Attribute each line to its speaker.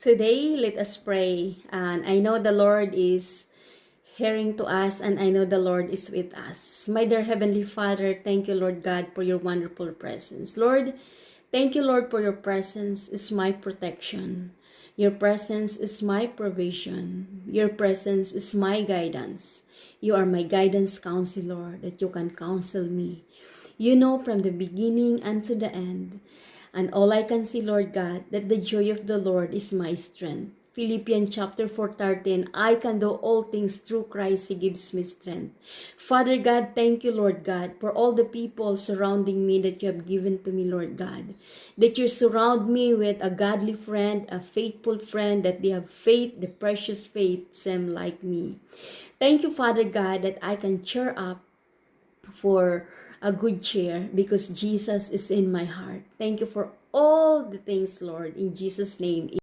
Speaker 1: Today, let us pray. And I know the Lord is hearing to us, and I know the Lord is with us. My dear Heavenly Father, thank you, Lord God, for your wonderful presence. Lord, thank you, Lord, for your presence is my protection. Your presence is my provision. Your presence is my guidance. You are my guidance counselor, that you can counsel me. You know from the beginning unto the end. And all I can see, Lord God, that the joy of the Lord is my strength. Philippians chapter 4:13, I can do all things through Christ, He gives me strength. Father God, thank you, Lord God, for all the people surrounding me that you have given to me, Lord God. That you surround me with a godly friend, a faithful friend, that they have faith, the precious faith, same like me. Thank you, Father God, that I can cheer up for a good cheer because Jesus is in my heart. Thank you for all the things, Lord. In Jesus' name.